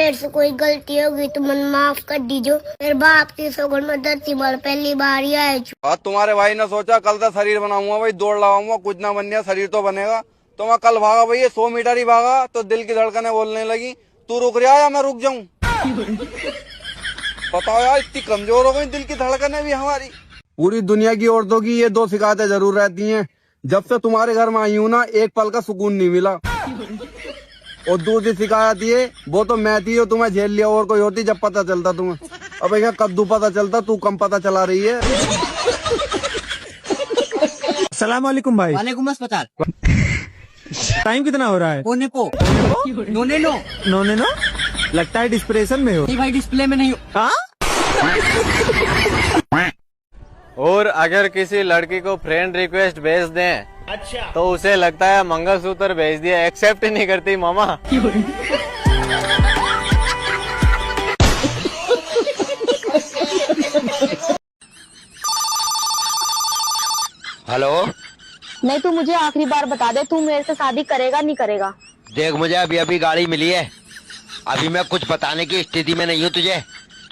मेरे से कोई गलती होगी तो मन माफ कर दीजो। मेरे बाप की सौगन में धरती पर पहली बार ही आए। आज तुम्हारे भाई ने सोचा कल से शरीर बनाऊंगा भाई, दौड़ लगाऊंगा, कुछ ना बन गया शरीर तो बनेगा। तो मैं कल भागा भैया 100 मीटर ही भागा तो दिल की धड़कनें बोलने लगी तू रुक रहा या मैं रुक जाऊं। बताओ यार इतनी कमजोर हो गई दिल की धड़कनें भी हमारी। पूरी दुनिया की औरतों की ये 2 शिकायतें जरूर रहती हैं। जब से तुम्हारे घर में आई हूँ ना एक पल का सुकून नहीं मिला। और दूसरी शिकायत ये वो तो मैं थी जो तुम्हें झेल लिया, और कोई होती जब पता चलता तुम्हें। अब क्या कद्दू पता चलता, तू कम पता चला रही है। अस्सलाम वालेकुम भाई। वालेकुम अस्सलाम। टाइम कितना हो रहा है? पौने को नोने नो लगता है डिस्प्रेशन में हो। नहीं भाई डिस्प्ले में नहीं हो। हाँ? और अगर किसी लड़की को फ्रेंड रिक्वेस्ट भेज दें अच्छा तो उसे लगता है मंगलसूत्र भेज दिया, एक्सेप्ट ही नहीं करती मामा। हेलो। नहीं तू मुझे आखिरी बार बता दे, तू मेरे से शादी करेगा नहीं करेगा? देख मुझे अभी अभी गाड़ी मिली है, अभी मैं कुछ बताने की स्थिति में नहीं हूँ तुझे।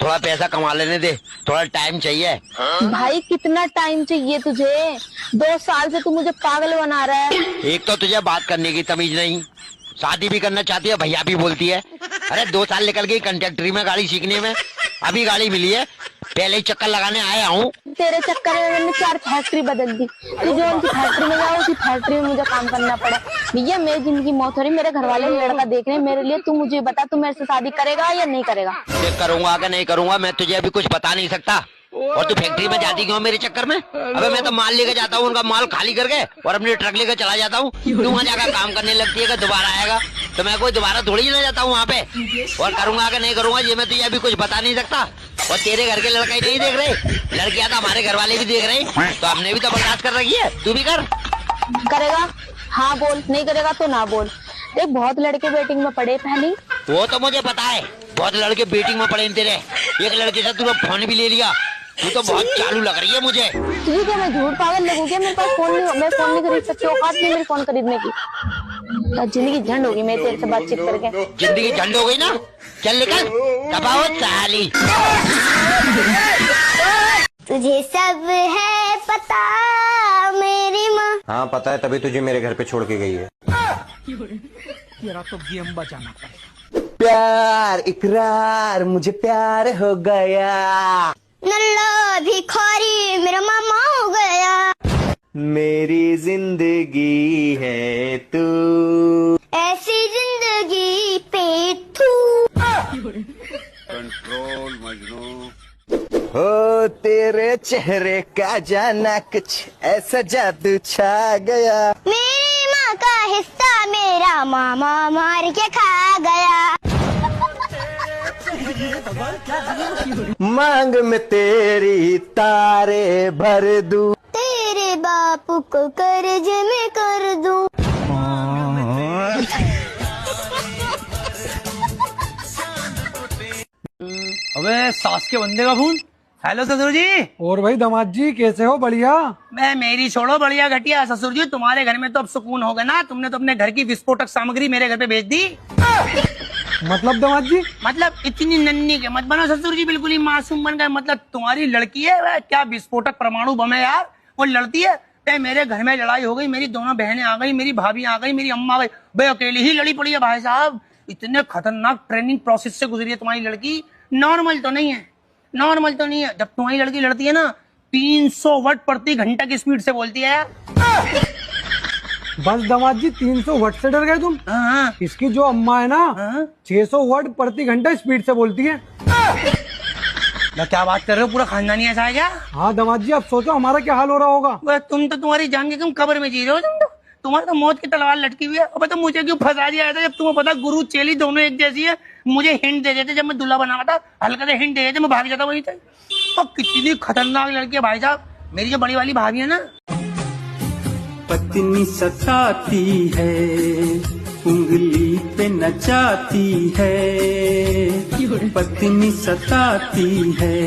थोड़ा पैसा कमा लेने दे, थोड़ा टाइम चाहिए। भाई कितना टाइम चाहिए तुझे? 2 साल से तू मुझे पागल बना रहा है। एक तो तुझे बात करने की तमीज नहीं, शादी भी करना चाहती है भैया भी बोलती है। अरे 2 साल निकल गई कंडक्टरी में गाड़ी सीखने में, अभी गाड़ी मिली है, पहले ही चक्कर लगाने आया हूँ। तेरे चक्कर में मैंने 4 फैक्ट्री बदल दी। तू जो उनकी फैक्ट्री में जाओ उसी फैक्ट्री में मुझे काम करना पड़ा। भैया मेरी जिंदगी मौत हो रही, मेरे घर वाले लड़का देख रहे हैं मेरे लिए। तू मुझे बता, तू मेरे से शादी करेगा या नहीं करेगा? चेक करूंगा कि नहीं करूंगा मैं तुझे अभी कुछ बता नहीं सकता। और तू फैक्ट्री में जाती क्यों मेरे चक्कर में? अबे मैं तो माल लेकर जाता हूँ, उनका माल खाली करके और अपनी ट्रक लेकर चला जाता हूँ। तू वहाँ जाकर काम करने लगती है कि दोबारा आएगा, तो मैं कोई दोबारा थोड़ी ही ले जाता हूँ वहाँ पे। और करूंगा कि नहीं करूंगा ये मैं तुझे अभी कुछ बता नहीं सकता। और तेरे घर के लड़का ही नहीं देख रहे, लड़कियां तो हमारे घर वाले भी देख रहे हैं, तो हमने भी तो बर्दाश्त कर रखी है, तू भी कर। करेगा? हाँ बोल, नहीं करेगा तो ना बोल। देख बहुत लड़के वेटिंग में पड़े पहले। वो तो मुझे पता है, बहुत लड़के वेटिंग में पड़े तेरे। एक लड़के से तूने फोन भी ले लिया, तू तो बहुत चालू लग रही है मुझे। तुझे क्या मैं झूठ पागल लगूं क्या? मेरे पास फोन नहीं, मैं फोन नहीं खरीद सकती, औकात नहीं मेरी फोन खरीदने की। जिंदगी झंड होगी मेरी तेरे से बातचीत करके। जिंदगी झंड हो गई ना, चल निकल, दबाओ साली। तुझे सब है पता मेरी माँ। हाँ पता है, तभी तुझे मेरे घर पे छोड़ के गई है। तेरा तो गेम बचाना पड़ेगा। प्यार इकरार मुझे प्यार हो गया, नल्ला भिखारी मेरा मामा हो गया। मेरी जिंदगी है तू, ऐसी जिंदगी पे तू। कंट्रोल मजनू। हो तेरे चेहरे का जाना कुछ ऐसा जादू छा गया। मेरी माँ का हिस्सा मेरा मामा मार के खा गया। मांग में तेरी तारे भर दूं, तेरे बापू को कर्ज में कर दूं। अबे सास के बंदे का फोन। हेलो ससुर जी। और भाई दामाद जी कैसे हो? बढ़िया। मैं मेरी छोड़ो बढ़िया घटिया। ससुर जी तुम्हारे घर में तो अब सुकून होगा ना, तुमने तो अपने घर की विस्फोटक सामग्री मेरे घर पे भेज दी। मतलब दामाद जी? मतलब इतनी नन्ही के मत बनो ससुर जी, बिल्कुल ही मासूम बन गए। मतलब तुम्हारी लड़की है वह क्या विस्फोटक परमाणु बम है यार, वो लड़ती है। मेरे घर में लड़ाई हो गई, मेरी दोनों बहनें आ गई, मेरी भाभी आ गई, मेरी अम्मा आ गई, भाई अकेली ही लड़ी पड़ी है भाई साहब। इतने खतरनाक ट्रेनिंग प्रोसेस से गुजरी है तुम्हारी लड़की, नॉर्मल तो नहीं है, नॉर्मल तो नहीं है। जब तुम्हारी लड़की लड़ती है ना 300 वाट प्रति घंटा की स्पीड से बोलती है। बस दामाद जी 300 वाट से डर गए तुम? हाँ। इसकी जो अम्मा है ना 600 वाट प्रति घंटा स्पीड से बोलती है। क्या बात कर रहे हो, पूरा खानदानी ऐसा है क्या? हाँ दामाद जी, अब सोचो हमारा क्या हाल हो रहा होगा। तुम तो तुम्हारी जान के तुम कब्र में जी रहे हो, तुम तो तुम्हारी तो मौत की तलवार लटकी हुई है। अब तो मुझे क्यों फंसा दिया था, जब तुम्हें पता गुरु चेली दोनों एक जैसी है। मुझे हिंट दे देते जब मैं दूल्हा बना था, हल्का से हिंट दे देते मैं भाग जाता वहीं से। तो कितनी खतरनाक लड़की है भाई साहब। मेरी जो बड़ी वाली भाभी है ना, पत्नी सताती है, उंगली पे नचाती है। पत्नी सताती है,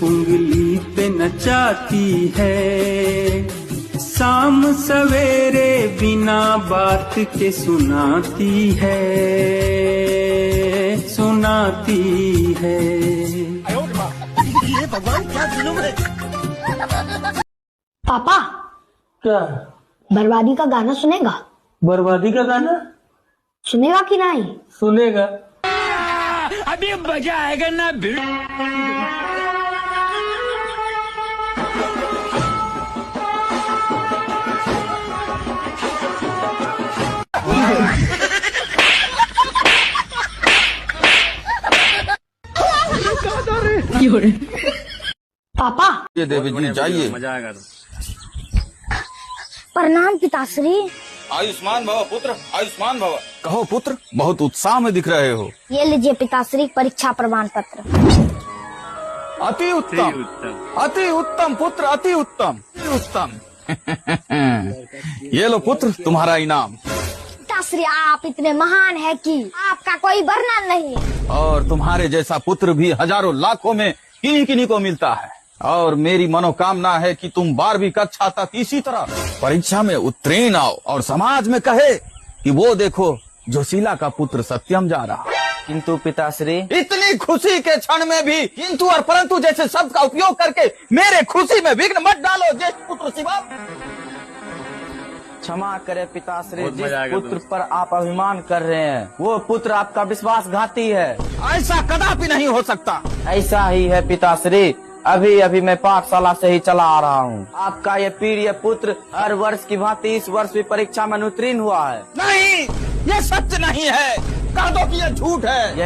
उंगली पे नचाती है। शाम सवेरे बिना बात के सुनाती है, सुनाती है। पापा क्या? बर्बादी का गाना सुनेगा? बर्बादी का गाना सुनेगा कि नहीं? सुनेगा। अभी मजा आएगा ना भिड़। पापा ये देवी जी जाइए। प्रणाम पिताश्री। आयुष्मान भव पुत्र, आयुष्मान भव। कहो पुत्र, बहुत उत्साह में दिख रहे हो। ये लीजिए पिताश्री परीक्षा प्रमाण पत्र। अति उत्तम, अति उत्तम पुत्र, अति उत्तम, अति उत्तम। ये लो पुत्र तुम्हारा इनाम। पिताश्री आप इतने महान है कि आपका कोई वर्णन नहीं। और तुम्हारे जैसा पुत्र भी हजारों लाखों में किन्हीं किन्हीं को मिलता है। और मेरी मनोकामना है कि तुम 12वीं कक्षा तक इसी तरह परीक्षा में उत्तीर्ण आओ और समाज में कहे कि वो देखो जोशीला का पुत्र सत्यम जा रहा। किंतु पिताश्री, इतनी खुशी के क्षण में भी किंतु और परंतु जैसे शब्द का उपयोग करके मेरे खुशी में विघ्न मत डालो। ज्येष्ठ पुत्र शिवम, क्षमा करे पिताश्री, जिस पुत्र पर आप अभिमान कर रहे हैं वो पुत्र आपका विश्वासघाती है। ऐसा कदापि नहीं हो सकता। ऐसा ही है पिताश्री, अभी अभी मैं पाठशाला से ही चला आ रहा हूँ। आपका ये प्रिय पुत्र हर वर्ष की भांति इस वर्ष भी परीक्षा में उत्तीर्ण हुआ है। नहीं, ये सत्य नहीं है। कह दो कि ये झूठ है।